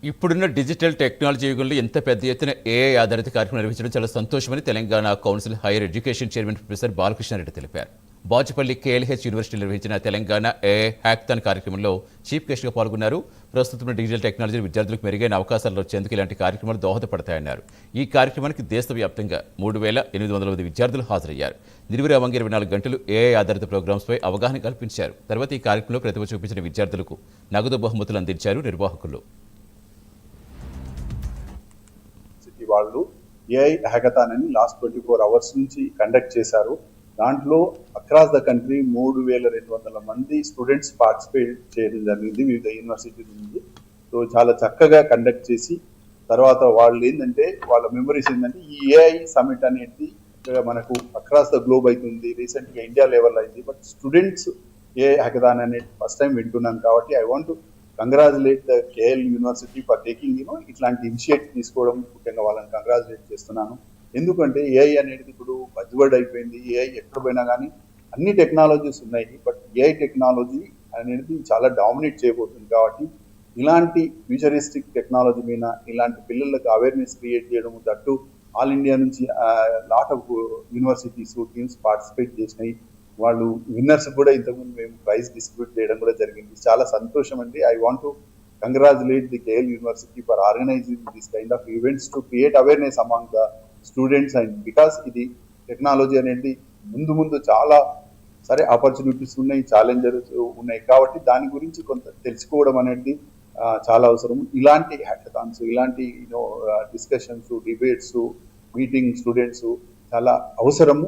ఇప్పుడున్న digital technology యుగంలో ఎంత పెద్ద ఎత్తున ఏఐ ఆధారిత కార్యక్రమం నిర్వహించడం చాలా సంతోషమని Telangana council higher education chairman professor Balakrishna Reddy తెలిపారు. బాచుపల్లి కేఎల్హెచ్ యూనివర్సిటీ నిర్వహించిన తెలంగాణ ఏఐ హ్యాకథాన్ కార్యక్రమంలో చీఫ్ గెస్ట్గా పాల్గొన్నారు. ప్రస్తుతం డిజిటల్ టెక్నాలజీ విద్యార్థులకు మెరుగైన అవకాశాలు వచ్చేందుకు ఇలాంటి కార్యక్రమాలు దోహదపడతాయన్నారు. ఈ కార్యక్రమానికి దేశవ్యాప్తంగా 3,800 మంది విద్యార్థులు హాజరయ్యారు. నిర్విరామంగా 24 గంటలు ఏఐ ఆధారిత ప్రోగ్రామ్స్పై అవగాహన కల్పించారు. తర్వాత ఈ కార్యక్రమంలో ప్రతిభ చూపించిన విద్యార్థులకు నగదు బహుమతులు అందించారు నిర్వాహకులు. వాళ్ళు ఏఐ హ్యాకథాన్ అని లాస్ట్ 24 అవర్స్ నుంచి కండక్ట్ చేశారు. దాంట్లో అక్రాస్ ద కంట్రీ 3,200 మంది స్టూడెంట్స్ పార్టిసిపేట్ చేయడం జరిగింది వివిధ యూనివర్సిటీ నుంచి. సో చాలా చక్కగా కండక్ట్ చేసి తర్వాత వాళ్ళు ఏంటంటే వాళ్ళ మెమరీస్ ఏంటంటే ఈ ఏఐ సమిట్ అనేది మనకు అక్రాస్ ద గ్లోబ్ అవుతుంది, రీసెంట్గా ఇండియా లెవెల్ అయింది. బట్ స్టూడెంట్స్ ఏఐ హ్యాకథాన్ అనేది ఫస్ట్ టైం వింటున్నాను కాబట్టి I want congratulate the KL university for taking ఇట్లాంటి ఇనిషియేటివ్ తీసుకోవడం ముఖ్యంగా వాళ్ళని కంగ్రాచులేట్ చేస్తున్నాను. ఎందుకంటే ఏఐ అనేది ఇప్పుడు బజ్వర్డ్ అయిపోయింది. ఏఐ ఎక్కడ పోయినా కానీ అన్ని టెక్నాలజీస్ ఉన్నాయి, బట్ ఏఐ టెక్నాలజీ అనేది చాలా డామినేట్ చేయబోతుంది. కాబట్టి ఇలాంటి ఫ్యూచరిస్టిక్ టెక్నాలజీ మీద ఇలాంటి పిల్లలకు అవేర్నెస్ క్రియేట్ చేయడం, దట్టు ఆల్ ఇండియా నుంచి lot of universities teams participate చేసినాయి. వాళ్ళు విన్నర్స్ కూడా ఇంతకుముందు మేము ప్రైజ్ డిస్ట్రిబ్యూట్ చేయడం కూడా జరిగింది. చాలా సంతోషం అండి. I want to congratulate the KL university for organising this kind of events to create awareness among the students. And because ఇది టెక్నాలజీ అనేది ముందు చాలా సరే ఆపర్చునిటీస్ ఉన్నాయి, ఛాలెంజెస్ ఉన్నాయి, కాబట్టి దాని గురించి కొంత తెలుసుకోవడం అనేది చాలా అవసరం. ఇలాంటి హ్యాకథాన్స్, ఇలాంటి డిస్కషన్స్, డిబేట్స్, మీటింగ్ స్టూడెంట్స్ చాలా అవసరము.